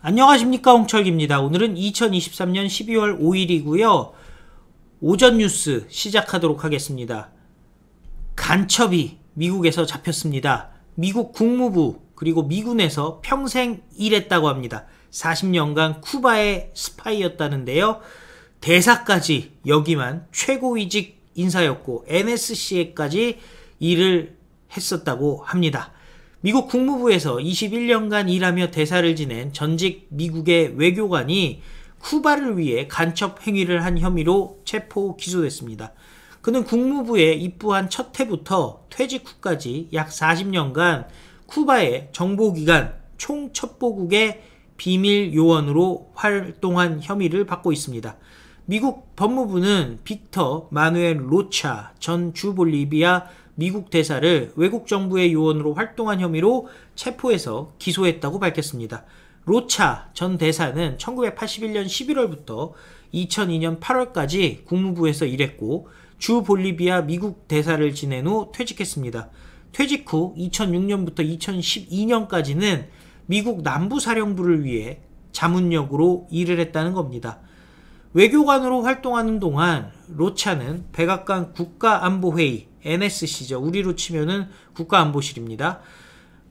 안녕하십니까, 홍철기입니다. 오늘은 2023년 12월 5일이고요. 오전 뉴스 시작하도록 하겠습니다. 간첩이 미국에서 잡혔습니다. 미국 국무부 그리고 미군에서 평생 일했다고 합니다. 40년간 쿠바의 스파이였다는데요. 대사까지 여기만 최고위직 인사였고 NSC에까지 일을 했었다고 합니다. 미국 국무부에서 21년간 일하며 대사를 지낸 전직 미국의 외교관이 쿠바를 위해 간첩 행위를 한 혐의로 체포 기소됐습니다. 그는 국무부에 입부한 첫 해부터 퇴직 후까지 약 40년간 쿠바의 정보기관 총첩보국의 비밀 요원으로 활동한 혐의를 받고 있습니다. 미국 법무부는 빅터 마누엘 로차 전 주볼리비아 미국 대사를 외국 정부의 요원으로 활동한 혐의로 체포해서 기소했다고 밝혔습니다. 로차 전 대사는 1981년 11월부터 2002년 8월까지 국무부에서 일했고 주볼리비아 미국 대사를 지낸 후 퇴직했습니다. 퇴직 후 2006년부터 2012년까지는 미국 남부사령부를 위해 자문역으로 일을 했다는 겁니다. 외교관으로 활동하는 동안 로차는 백악관 국가안보회의 NSC죠. 우리로 치면은 국가안보실입니다.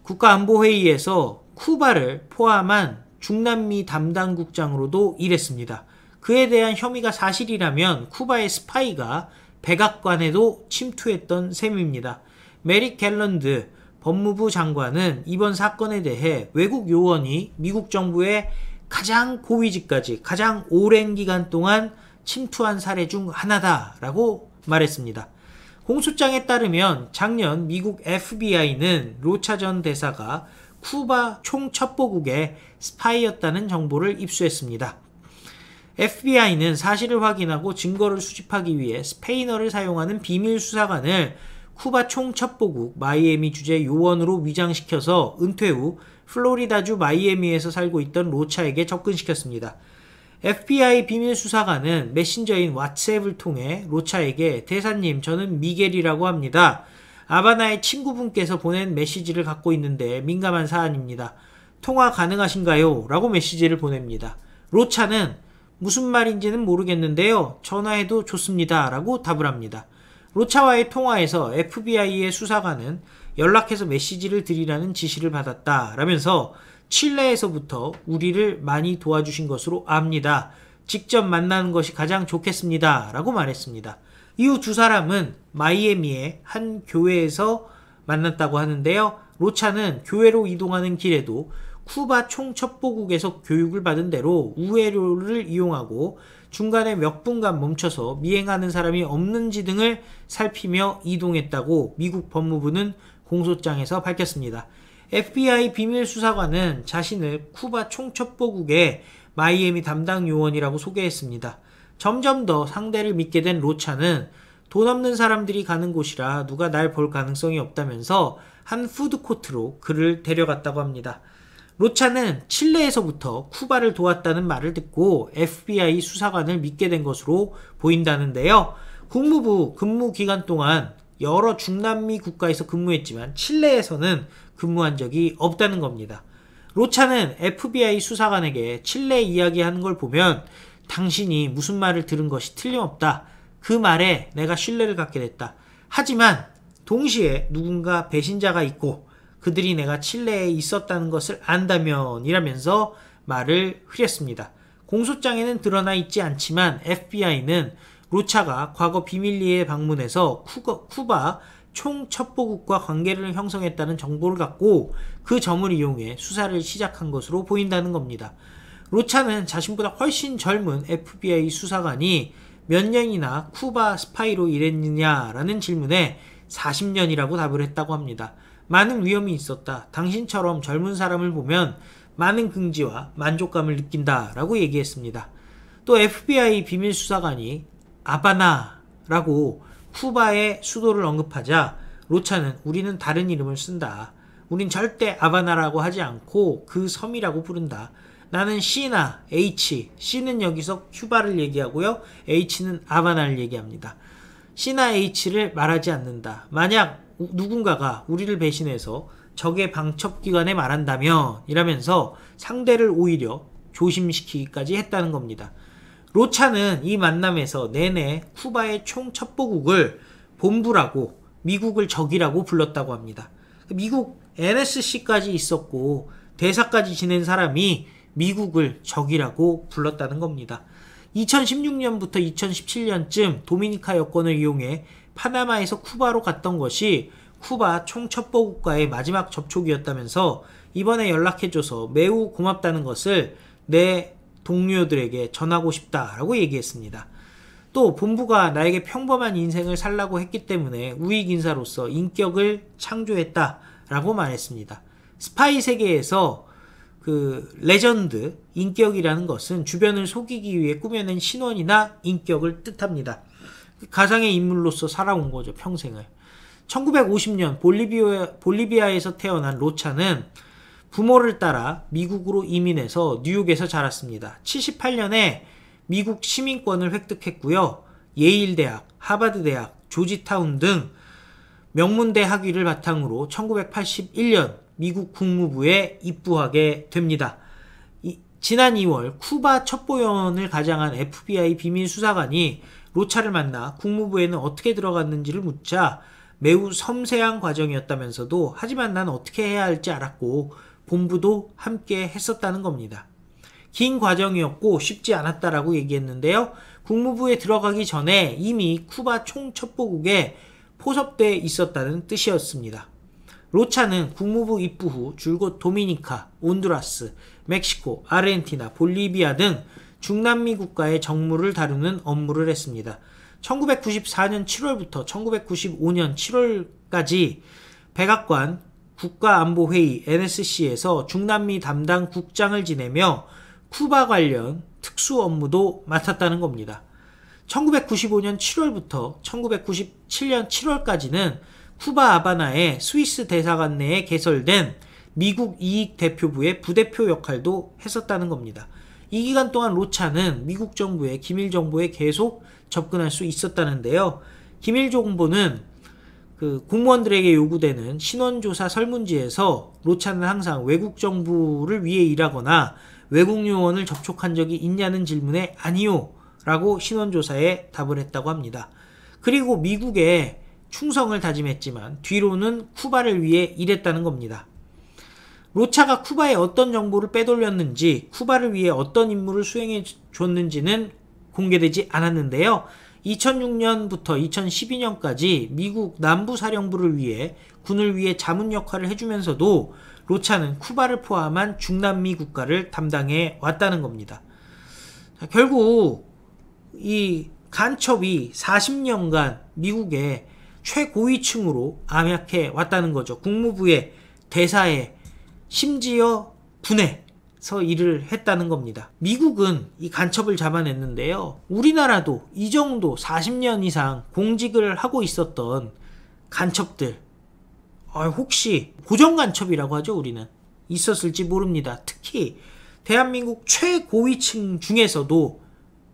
국가안보회의에서 쿠바를 포함한 중남미 담당국장으로도 일했습니다. 그에 대한 혐의가 사실이라면 쿠바의 스파이가 백악관에도 침투했던 셈입니다. 메릭 갤런드 법무부 장관은 이번 사건에 대해 외국 요원이 미국 정부의 가장 고위직까지 가장 오랜 기간 동안 침투한 사례 중 하나다라고 말했습니다. 공소장에 따르면 작년 미국 FBI는 로차 전 대사가 쿠바 총첩보국의 스파이였다는 정보를 입수했습니다. FBI는 사실을 확인하고 증거를 수집하기 위해 스페인어를 사용하는 비밀 수사관을 쿠바 총첩보국 마이애미 주재 요원으로 위장시켜서 은퇴 후 플로리다주 마이애미에서 살고 있던 로차에게 접근시켰습니다. FBI 비밀수사관은 메신저인 왓츠앱을 통해 로차에게 대사님, 저는 미겔이라고 합니다. 아바나의 친구분께서 보낸 메시지를 갖고 있는데 민감한 사안입니다. 통화 가능하신가요? 라고 메시지를 보냅니다. 로차는 무슨 말인지는 모르겠는데요. 전화해도 좋습니다. 라고 답을 합니다. 로차와의 통화에서 FBI의 수사관은 연락해서 메시지를 드리라는 지시를 받았다 라면서 칠레에서부터 우리를 많이 도와주신 것으로 압니다. 직접 만나는 것이 가장 좋겠습니다. 라고 말했습니다. 이후 두 사람은 마이애미의 한 교회에서 만났다고 하는데요. 로차는 교회로 이동하는 길에도 쿠바 총첩보국에서 교육을 받은 대로 우회로를 이용하고 중간에 몇 분간 멈춰서 미행하는 사람이 없는지 등을 살피며 이동했다고 미국 법무부는 공소장에서 밝혔습니다. FBI 비밀수사관은 자신을 쿠바 총첩보국의 마이애미 담당 요원이라고 소개했습니다. 점점 더 상대를 믿게 된 로차는 돈 없는 사람들이 가는 곳이라 누가 날 볼 가능성이 없다면서 한 푸드코트로 그를 데려갔다고 합니다. 로차는 칠레에서부터 쿠바를 도왔다는 말을 듣고 FBI 수사관을 믿게 된 것으로 보인다는데요. 국무부 근무 기간 동안 여러 중남미 국가에서 근무했지만 칠레에서는 근무한 적이 없다는 겁니다. 로차는 FBI 수사관에게 칠레 이야기하는 걸 보면 당신이 무슨 말을 들은 것이 틀림없다. 그 말에 내가 신뢰를 갖게 됐다. 하지만 동시에 누군가 배신자가 있고 그들이 내가 칠레에 있었다는 것을 안다면 이라면서 말을 흐렸습니다. 공소장에는 드러나 있지 않지만 FBI는 로차가 과거 비밀리에 방문해서 쿠바 총첩보국과 관계를 형성했다는 정보를 갖고 그 점을 이용해 수사를 시작한 것으로 보인다는 겁니다. 로차는 자신보다 훨씬 젊은 FBI 수사관이 몇 년이나 쿠바 스파이로 일했느냐라는 질문에 40년이라고 답을 했다고 합니다. 많은 위험이 있었다. 당신처럼 젊은 사람을 보면 많은 긍지와 만족감을 느낀다 라고 얘기했습니다. 또 FBI 비밀수사관이 아바나라고 쿠바의 수도를 언급하자 로차는 우리는 다른 이름을 쓴다. 우린 절대 아바나라고 하지 않고 그 섬이라고 부른다. 나는 C나 H, C는 여기서 큐바를 얘기하고요. H는 아바나를 얘기합니다. C나 H를 말하지 않는다. 만약 누군가가 우리를 배신해서 적의 방첩기관에 말한다면 이라면서 상대를 오히려 조심시키기까지 했다는 겁니다. 로차는 이 만남에서 내내 쿠바의 총첩보국을 본부라고 미국을 적이라고 불렀다고 합니다. 미국 NSC까지 있었고 대사까지 지낸 사람이 미국을 적이라고 불렀다는 겁니다. 2016년부터 2017년쯤 도미니카 여권을 이용해 파나마에서 쿠바로 갔던 것이 쿠바 총첩보국과의 마지막 접촉이었다면서 이번에 연락해줘서 매우 고맙다는 것을 내 동료들에게 전하고 싶다라고 얘기했습니다. 또 본부가 나에게 평범한 인생을 살라고 했기 때문에 우익인사로서 인격을 창조했다라고 말했습니다. 스파이 세계에서 그 레전드, 인격이라는 것은 주변을 속이기 위해 꾸며낸 신원이나 인격을 뜻합니다. 가상의 인물로서 살아온 거죠, 평생을. 1950년 볼리비아에서 태어난 로차는 부모를 따라 미국으로 이민해서 뉴욕에서 자랐습니다. 78년에 미국 시민권을 획득했고요. 예일대학, 하버드대학, 조지타운 등 명문대 학위를 바탕으로 1981년 미국 국무부에 입부하게 됩니다. 지난 2월 쿠바 첩보원을 가장한 FBI 비밀 수사관이 로차를 만나 국무부에는 어떻게 들어갔는지를 묻자 매우 섬세한 과정이었다면서도 하지만 난 어떻게 해야 할지 알았고 본부도 함께 했었다는 겁니다. 긴 과정이었고 쉽지 않았다라고 얘기했는데요. 국무부에 들어가기 전에 이미 쿠바 총첩보국에 포섭돼 있었다는 뜻이었습니다. 로차는 국무부 입부 후 줄곧 도미니카, 온두라스, 멕시코, 아르헨티나, 볼리비아 등 중남미 국가의 정무를 다루는 업무를 했습니다. 1994년 7월부터 1995년 7월까지 백악관 국가안보회의 NSC에서 중남미 담당 국장을 지내며 쿠바 관련 특수 업무도 맡았다는 겁니다. 1995년 7월부터 1997년 7월까지는 쿠바 아바나의 스위스 대사관 내에 개설된 미국 이익대표부의 부대표 역할도 했었다는 겁니다. 이 기간 동안 로차는 미국 정부의 기밀 정보에 계속 접근할 수 있었다는데요. 기밀 정보는 그 공무원들에게 요구되는 신원조사 설문지에서 로차는 항상 외국 정부를 위해 일하거나 외국 요원을 접촉한 적이 있냐는 질문에 아니요 라고 신원조사에 답을 했다고 합니다. 그리고 미국에 충성을 다짐했지만 뒤로는 쿠바를 위해 일했다는 겁니다. 로차가 쿠바에 어떤 정보를 빼돌렸는지 쿠바를 위해 어떤 임무를 수행해 줬는지는 공개되지 않았는데요. 2006년부터 2012년까지 미국 남부사령부를 위해 군을 위해 자문 역할을 해주면서도 로차는 쿠바를 포함한 중남미 국가를 담당해 왔다는 겁니다. 자, 결국 이 간첩이 40년간 미국의 최고위층으로 암약해 왔다는 거죠. 국무부의 대사에 심지어 군에서 일을 했다는 겁니다. 미국은 이 간첩을 잡아냈는데요. 우리나라도 이 정도 40년 이상 공직을 하고 있었던 간첩들, 혹시 고정간첩이라고 하죠, 우리는. 있었을지 모릅니다. 특히 대한민국 최고위층 중에서도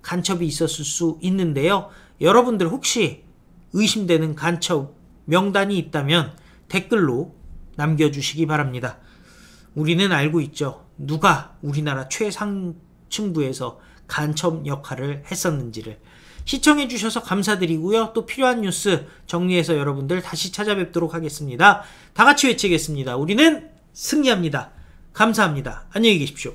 간첩이 있었을 수 있는데요. 여러분들 혹시 의심되는 간첩 명단이 있다면 댓글로 남겨주시기 바랍니다. 우리는 알고 있죠. 누가 우리나라 최상층부에서 간첩 역할을 했었는지를. 시청해주셔서 감사드리고요. 또 필요한 뉴스 정리해서 여러분들 다시 찾아뵙도록 하겠습니다. 다같이 외치겠습니다. 우리는 승리합니다. 감사합니다. 안녕히 계십시오.